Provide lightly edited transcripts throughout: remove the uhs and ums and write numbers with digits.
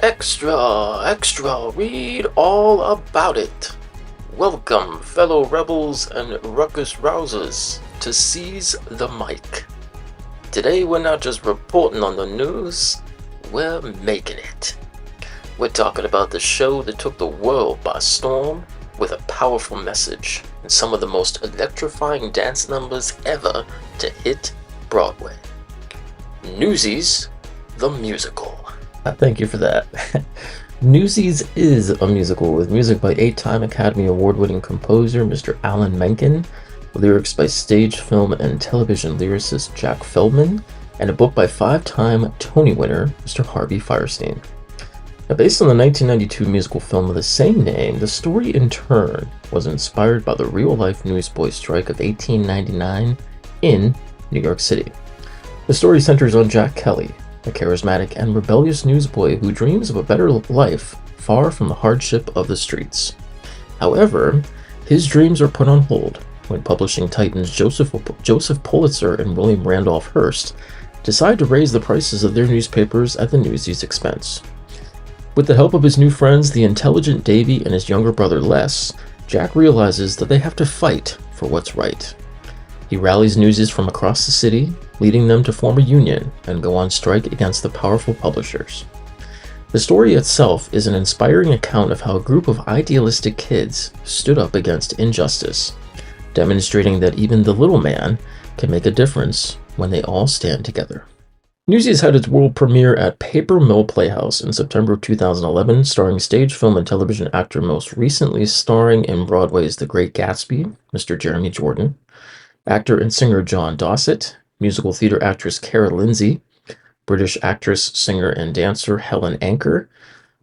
Extra, extra, read all about it. Welcome, fellow rebels and ruckus rousers, to Seize the Mic. Today we're not just reporting on the news, we're making it. We're talking about the show that took the world by storm with a powerful message and some of the most electrifying dance numbers ever to hit Broadway. Newsies, the musical. Thank you for that. Newsies is a musical with music by 8-time Academy Award-winning composer Mr. Alan Menken, lyrics by stage, film, and television lyricist Jack Feldman, and a book by 5-time Tony winner Mr. Harvey Fierstein. Now, based on the 1992 musical film of the same name, the story in turn was inspired by the real-life newsboy strike of 1899 in New York City. The story centers on Jack Kelly, a charismatic and rebellious newsboy who dreams of a better life far from the hardship of the streets. However, his dreams are put on hold when publishing titans Joseph Pulitzer and William Randolph Hearst decide to raise the prices of their newspapers at the Newsies' expense. With the help of his new friends, the intelligent Davy and his younger brother Les, Jack realizes that they have to fight for what's right. He rallies Newsies from across the city, leading them to form a union and go on strike against the powerful publishers. The story itself is an inspiring account of how a group of idealistic kids stood up against injustice, demonstrating that even the little man can make a difference when they all stand together. Newsies had its world premiere at Paper Mill Playhouse in September of 2011, starring stage, film, and television actor most recently starring in Broadway's The Great Gatsby, Mr. Jeremy Jordan, actor and singer John Dossett, musical theater actress Cara Lindsay, British actress, singer, and dancer Helen Anker,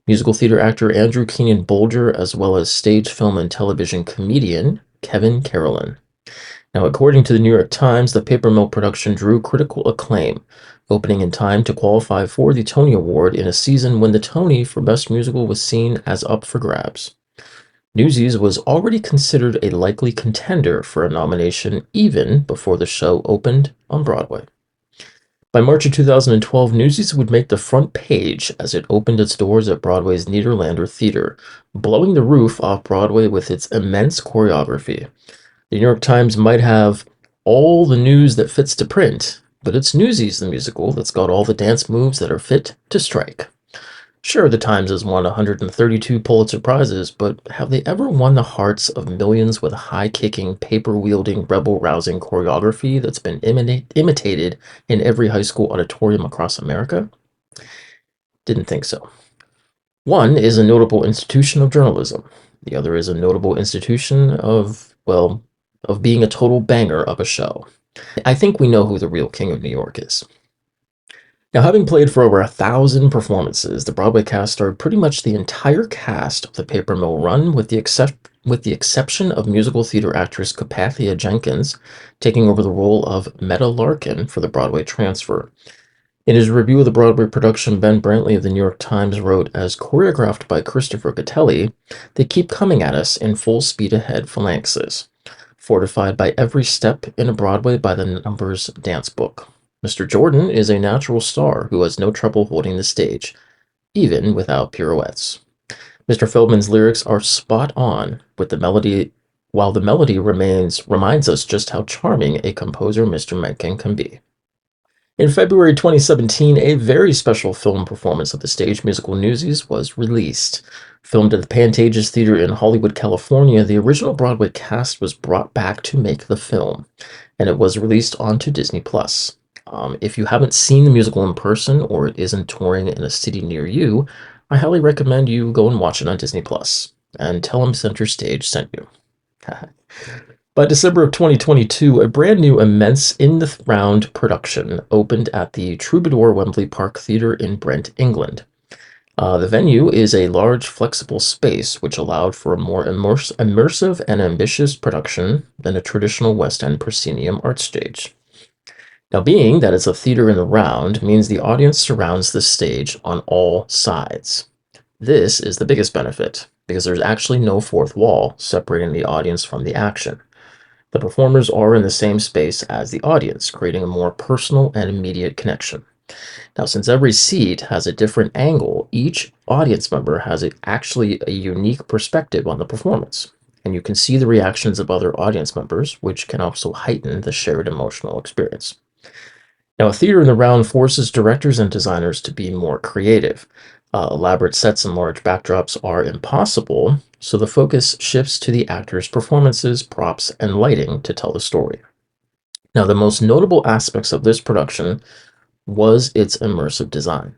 musical theater actor Andrew Keenan Bolger, as well as stage, film, and television comedian Kevin Carolyn. Now, according to the New York Times, the Paper Mill production drew critical acclaim, opening in time to qualify for the Tony Award in a season when the Tony for Best Musical was seen as up for grabs. Newsies was already considered a likely contender for a nomination even before the show opened on Broadway. By March of 2012, Newsies would make the front page as it opened its doors at Broadway's Nederlander Theater, blowing the roof off Broadway with its immense choreography. The New York Times might have all the news that fits to print, but it's Newsies the musical that's got all the dance moves that are fit to strike. Sure, the Times has won 132 Pulitzer Prizes, but have they ever won the hearts of millions with high-kicking, paper-wielding, rebel-rousing choreography that's been imitated in every high school auditorium across America? Didn't think so. One is a notable institution of journalism. The other is a notable institution of being a total banger of a show. I think we know who the real king of New York is. Now, having played for over 1,000 performances, the Broadway cast starred pretty much the entire cast of the Paper Mill run, with the exception of musical theater actress Capathia Jenkins taking over the role of Meta Larkin for the Broadway transfer. In his review of the Broadway production, Ben Brantley of the New York Times wrote, "As choreographed by Christopher Gattelli, they keep coming at us in full speed ahead phalanxes, fortified by every step in a Broadway by the numbers dance book. Mr. Jordan is a natural star who has no trouble holding the stage, even without pirouettes. Mr. Feldman's lyrics are spot on with the melody, while the melody reminds us just how charming a composer Mr. Menken can be." In February 2017, a very special film performance of the stage musical Newsies was released. Filmed at the Pantages Theater in Hollywood, California, the original Broadway cast was brought back to make the film, and it was released onto Disney+. If you haven't seen the musical in person or it isn't touring in a city near you, I highly recommend you go and watch it on Disney+, and tell them Center Stage sent you. By December of 2022, a brand new immense in-the-round production opened at the Troubadour Wembley Park Theatre in Brent, England. The venue is a large, flexible space which allowed for a more immersive and ambitious production than a traditional West End proscenium art stage. Now, being that it's a theater in the round means the audience surrounds the stage on all sides. This is the biggest benefit, because there's actually no fourth wall separating the audience from the action. The performers are in the same space as the audience, creating a more personal and immediate connection. Now, since every seat has a different angle, each audience member has actually a unique perspective on the performance. And you can see the reactions of other audience members, which can also heighten the shared emotional experience. Now, a theater in the round forces directors and designers to be more creative. Elaborate sets and large backdrops are impossible, so the focus shifts to the actors' performances, props, and lighting to tell the story. Now, the most notable aspects of this production was its immersive design.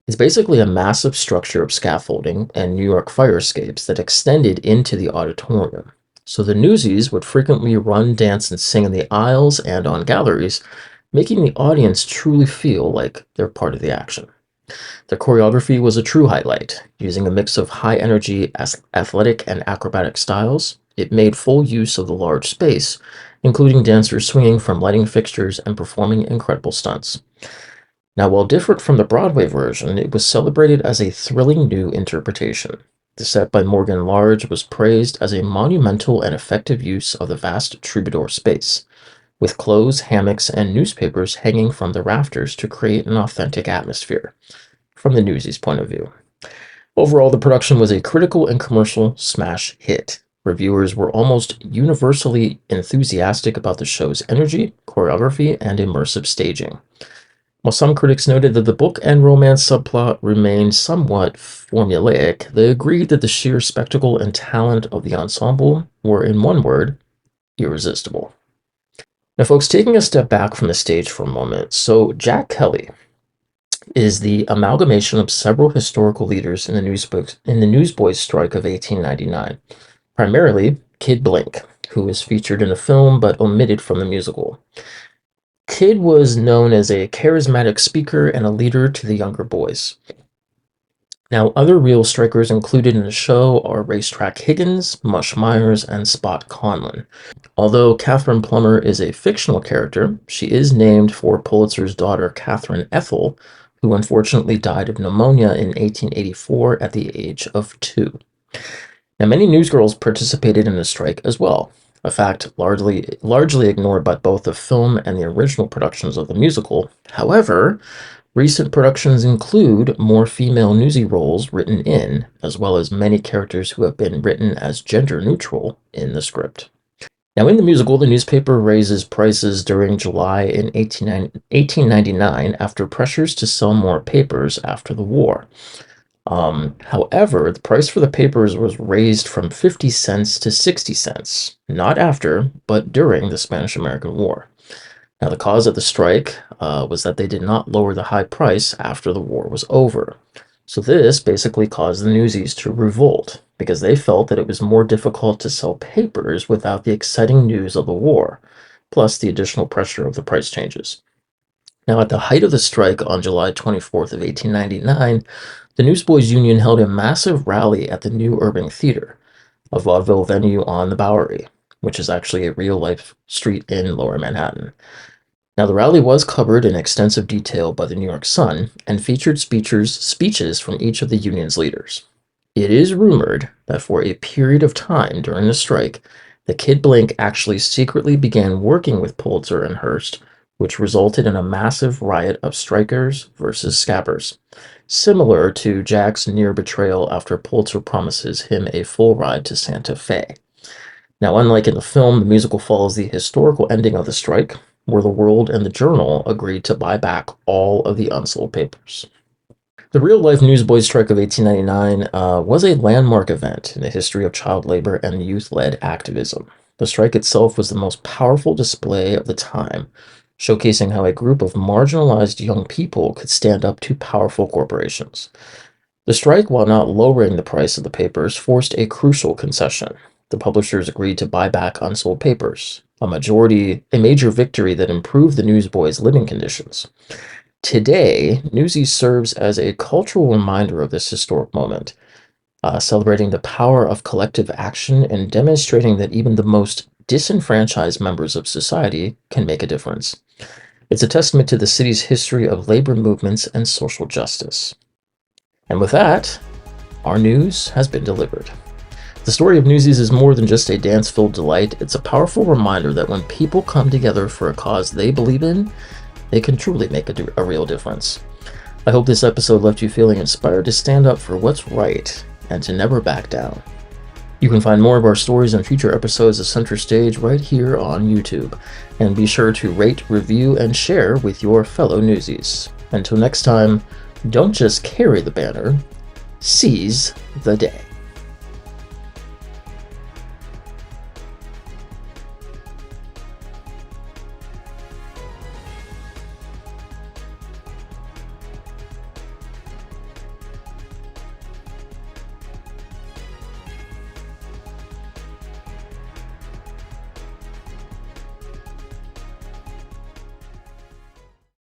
It's basically a massive structure of scaffolding and New York fire escapes that extended into the auditorium. So the Newsies would frequently run, dance, and sing in the aisles and on galleries, making the audience truly feel like they're part of the action. The choreography was a true highlight, using a mix of high energy, athletic, and acrobatic styles. It made full use of the large space, including dancers swinging from lighting fixtures and performing incredible stunts. Now, while different from the Broadway version, it was celebrated as a thrilling new interpretation. The set by Morgan Large was praised as a monumental and effective use of the vast troubadour space, with clothes, hammocks, and newspapers hanging from the rafters to create an authentic atmosphere, from the Newsies' point of view. Overall, the production was a critical and commercial smash hit. Reviewers were almost universally enthusiastic about the show's energy, choreography, and immersive staging. While some critics noted that the book and romance subplot remained somewhat formulaic, they agreed that the sheer spectacle and talent of the ensemble were, in one word, irresistible. Now, folks, taking a step back from the stage for a moment, so Jack Kelly is the amalgamation of several historical leaders in the Newsboys strike of 1899, primarily Kid Blink, who was featured in the film but omitted from the musical. Kid was known as a charismatic speaker and a leader to the younger boys. Now, other real strikers included in the show are Racetrack Higgins, Mush Myers, and Spot Conlon. Although Catherine Plummer is a fictional character, she is named for Pulitzer's daughter, Catherine Ethel, who unfortunately died of pneumonia in 1884 at the age of 2. Now, many newsgirls participated in the strike as well, a fact largely ignored by both the film and the original productions of the musical. However, recent productions include more female newsy roles written in, as well as many characters who have been written as gender neutral in the script. Now, in the musical, the newspaper raises prices during July in 1899 after pressures to sell more papers after the war. However, the price for the papers was raised from 50 cents to 60 cents, not after, but during the Spanish-American War. Now, the cause of the strike was that they did not lower the high price after the war was over. So this basically caused the Newsies to revolt, because they felt that it was more difficult to sell papers without the exciting news of the war, plus the additional pressure of the price changes. Now, at the height of the strike on July 24th of 1899, the Newsboys Union held a massive rally at the New Urban Theater, a vaudeville venue on the Bowery, which is actually a real-life street in Lower Manhattan. Now, the rally was covered in extensive detail by the New York Sun and featured speeches from each of the union's leaders. It is rumored that for a period of time during the strike, the Kid Blink actually secretly began working with Pulitzer and Hearst, which resulted in a massive riot of strikers versus scabbers, similar to Jack's near betrayal after Pulitzer promises him a full ride to Santa Fe. Now, unlike in the film, the musical follows the historical ending of the strike, where the World and the Journal agreed to buy back all of the unsold papers. The real-life Newsboys strike of 1899 was a landmark event in the history of child labor and youth-led activism. The strike itself was the most powerful display of the time, showcasing how a group of marginalized young people could stand up to powerful corporations. The strike, while not lowering the price of the papers, forced a crucial concession. The publishers agreed to buy back unsold papers, a major victory that improved the Newsboys' living conditions. Today, Newsies serves as a cultural reminder of this historic moment, celebrating the power of collective action and demonstrating that even the most disenfranchised members of society can make a difference. It's a testament to the city's history of labor movements and social justice. And with that, our news has been delivered. The story of Newsies is more than just a dance-filled delight. It's a powerful reminder that when people come together for a cause they believe in, They can truly make a real difference. I hope this episode left you feeling inspired to stand up for what's right and to never back down. You can find more of our stories and future episodes of Center Stage right here on YouTube, and be sure to rate, review, and share with your fellow Newsies. Until next time, don't just carry the banner, seize the day.